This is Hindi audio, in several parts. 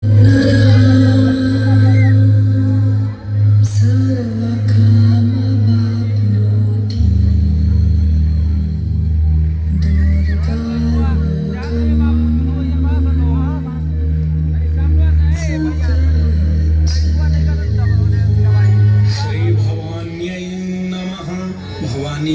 भवानी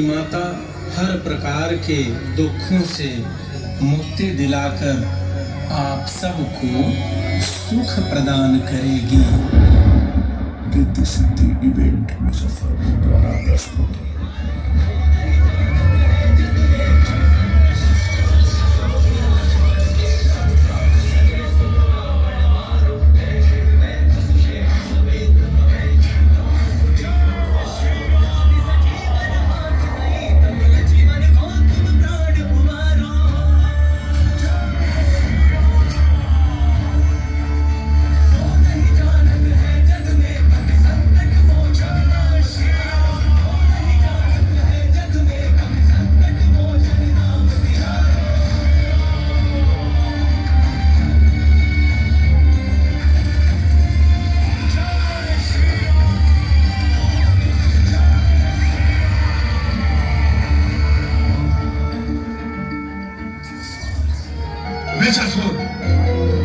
माता हर प्रकार के दुखों से मुक्ति दिलाकर आप सबको सुख प्रदान करेगी। रिद्धि सिद्धि इवेंट मुजफ्फरपुर द्वारा प्रस्तुत।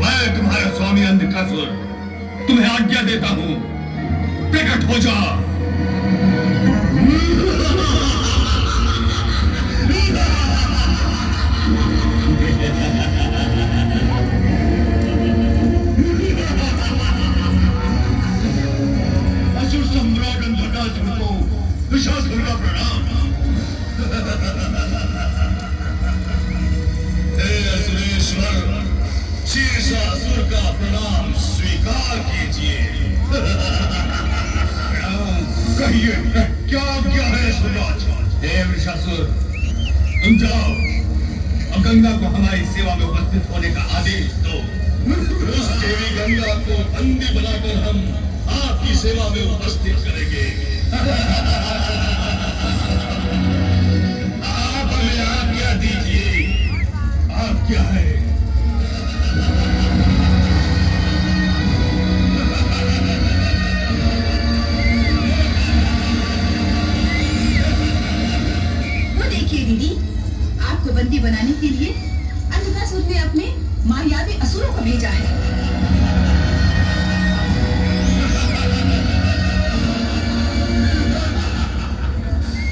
मैं तुम्हारा स्वामी अंधकासुर तुम्हें आज्ञा देता हूँ, प्रकट हो जा। असुर सम्राट अंधकासुर को दुशासन का प्रणाम। शीर्षासुर का प्रणाम स्वीकार कीजिए। कहिए क्या आज्ञा है सुराज? देव ऋषासुर, तुम जाओ और गंगा को हमारी सेवा में उपस्थित होने का आदेश दो। उस देवी गंगा को बंदी बनाकर हम आपकी सेवा में उपस्थित करेंगे। आप हमें आज्ञा दीजिए। आज्ञा है। दीदी, आपको बंदी बनाने के लिए अंधकासुर ने अपने मायावी असुरों को भेजा है।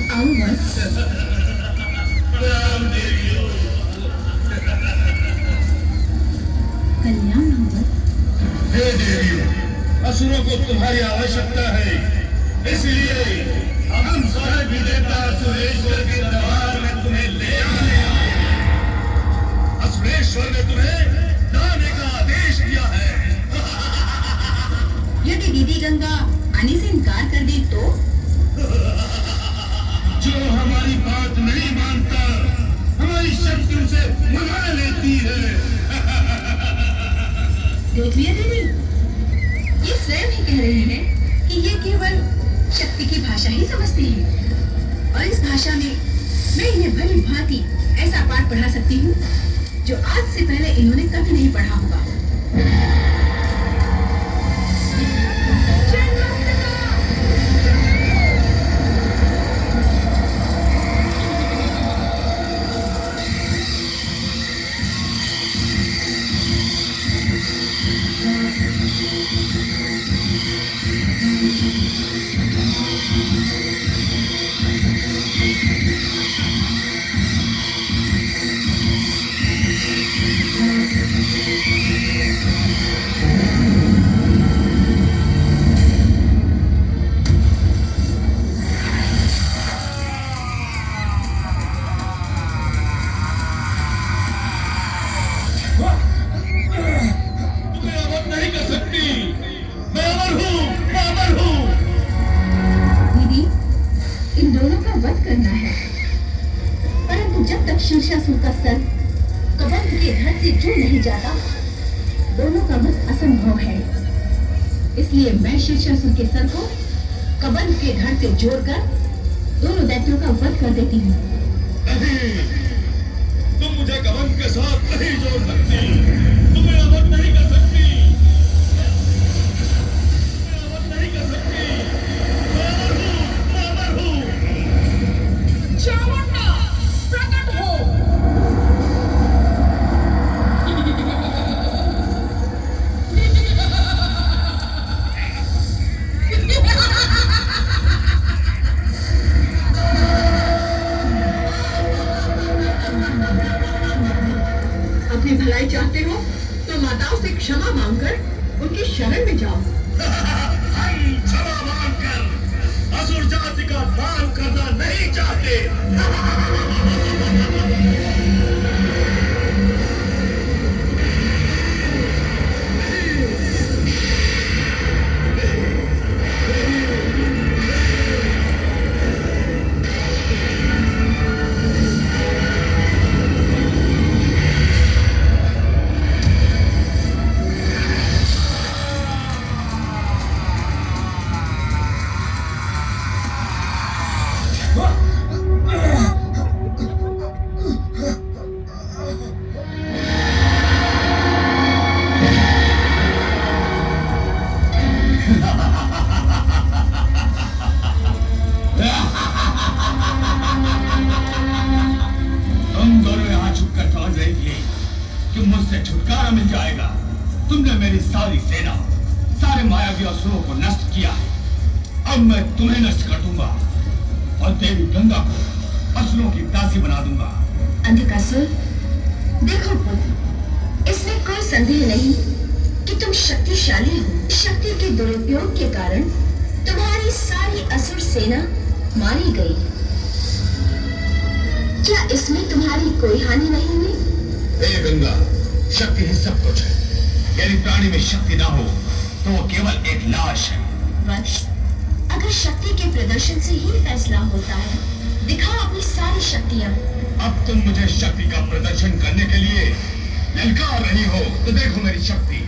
आओ वत्स। कल्याण हो वत्स। हे देवियों, असुरों को तुम्हारी आवश्यकता है, इसलिए हम स्वर्ग विजेता सुरेश्वर के दरबार में तुम्हें ले आए। असुरेश्वर ने तुम्हें लाने का आदेश दिया है। यदि दीदी गंगा आने से इनकार कर दे तो? जो हमारी बात नहीं मानता, हमारी शक्ति उसे मना लेती है। देख लिया दीदी, ये स्वयं ही कह रही है कि ये केवल शक्ति की भाषा ही समझती है, और इस भाषा में मैं इन्हें भली भांति ऐसा पाठ पढ़ा सकती हूँ जो आज से पहले इन्होंने कभी नहीं पढ़ा होगा। शीर्षासुर का सर कबंध के धड़ से जुड़ नहीं जाता, दोनों का वध असंभव है। इसलिए मैं शीर्षासुर के सर को कबंध के धड़ से जोड़कर दोनों दैत्यों का वध कर देती हूँ। नहीं, तुम मुझे कबंध के साथ नहीं जोड़ सकती, तुम मेरा वध नहीं कर सकती। उनकी शरण में जाओ। हम क्षमा मांगकर असुर जाति का ध्यान करना नहीं चाहते। तुम दोनों यहाँ छुपकर समझ रही थी कि मुझसे छुटकारा मिल जाएगा। तुमने मेरी सारी सेना, सारे मायावी असुरों को नष्ट किया है। अब मैं तुम्हें नष्ट कर दूंगा और देवी गंगा को असुरों की दासी बना दूंगा। अंधकासुर, देखो पुत्र, इसमें कोई संदेह नहीं कि तुम शक्तिशाली हो। शक्ति के दुरुपयोग के कारण तुम्हारी सारी असुर सेना मारी गई। क्या इसमें तुम्हारी कोई हानि नहीं हुई? हे गंगा, शक्ति ही सब कुछ है। यदि प्राणी में शक्ति ना हो तो वो केवल एक लाश है। वत्स, अगर शक्ति के प्रदर्शन से ही फैसला होता है, दिखाओ अपनी सारी शक्तियाँ। अब तुम मुझे शक्ति का प्रदर्शन करने के लिए ललकार रही हो तो देखो मेरी शक्ति।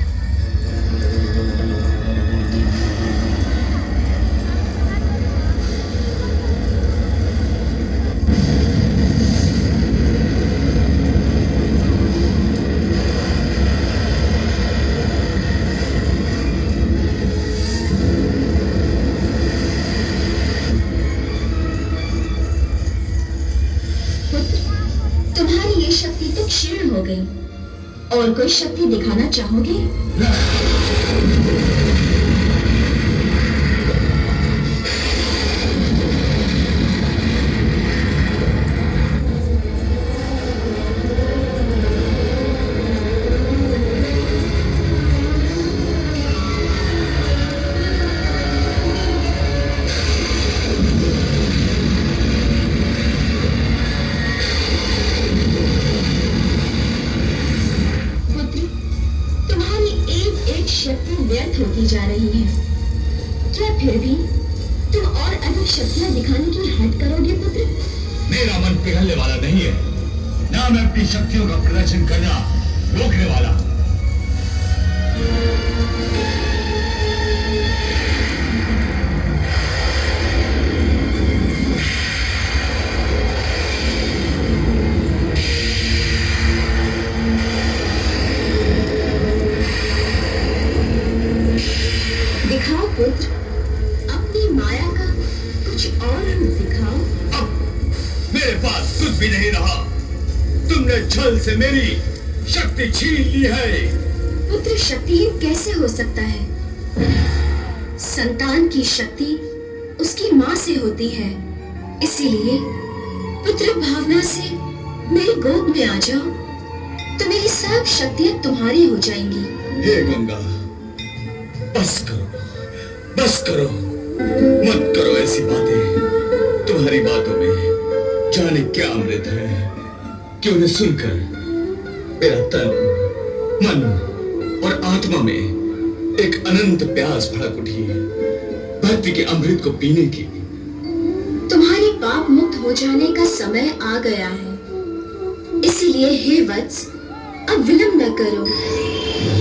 तुम्हारी ये शक्ति तो क्षीण हो गई। और कोई शक्ति दिखाना चाहोगे? शक्ति व्यर्थ होती जा रही है। क्या फिर भी तुम और अधिक शक्तियां दिखाने की हट करोगे पुत्र? मेरा मन पिघलने वाला नहीं है, ना मैं अपनी शक्तियों का प्रदर्शन करना रोकने वाला। दिखाओ पुत्र, अपनी माया का कुछ और रूप दिखाओ। अब मेरे पास कुछ भी नहीं रहा। तुमने छल से मेरी शक्ति छीन ली है। पुत्र शक्तिहीन कैसे हो सकता है? संतान की शक्ति उसकी माँ से होती है। इसीलिए पुत्र भावना से मेरी गोद में आ जाओ तो मेरी सब शक्तियां तुम्हारी हो जाएंगी। हे गंगा, बस करो, बस करो, मत करो ऐसी बातें। तुम्हारी बातों में जाने क्या अमृत है कि उन्हें सुनकर मेरा तन, मन और आत्मा में एक अनंत प्यास भड़क उठी है भक्ति के अमृत को पीने की। तुम्हारी पाप मुक्त हो जाने का समय आ गया है। इसीलिए हे वत्स, अब विलंब न करो,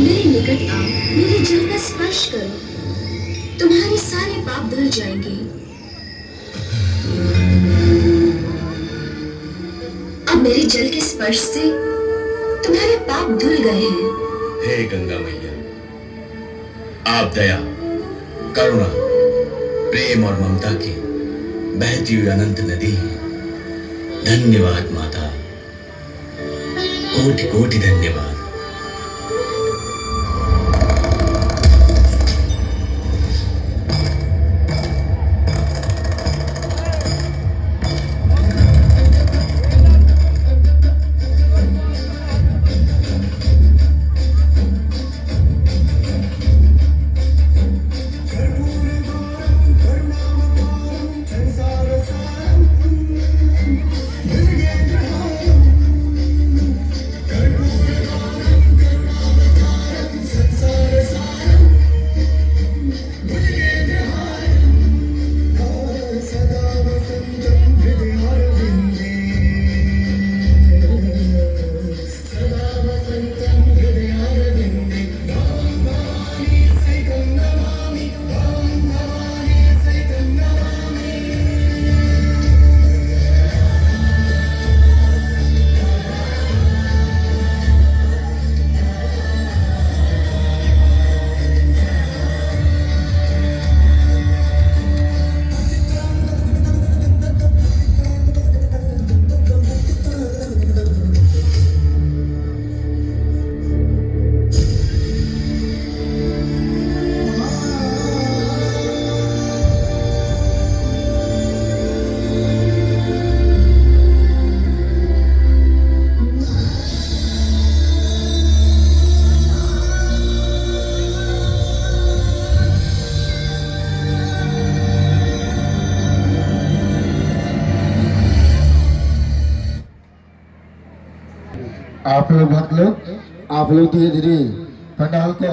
मेरे निकट आओ, मेरे जल का स्पर्श करो, तुम्हारे सारे पाप धुल जाएंगे। अब मेरे जल के स्पर्श से तुम्हारे पाप धुल गए हैं। हे गंगा मैया, आप दया, करुणा, प्रेम और ममता की बहती हुई अनंत नदी हैं। धन्यवाद माता, कोटि कोटि धन्यवाद। आप लोग धीरे धीरे पंडाल को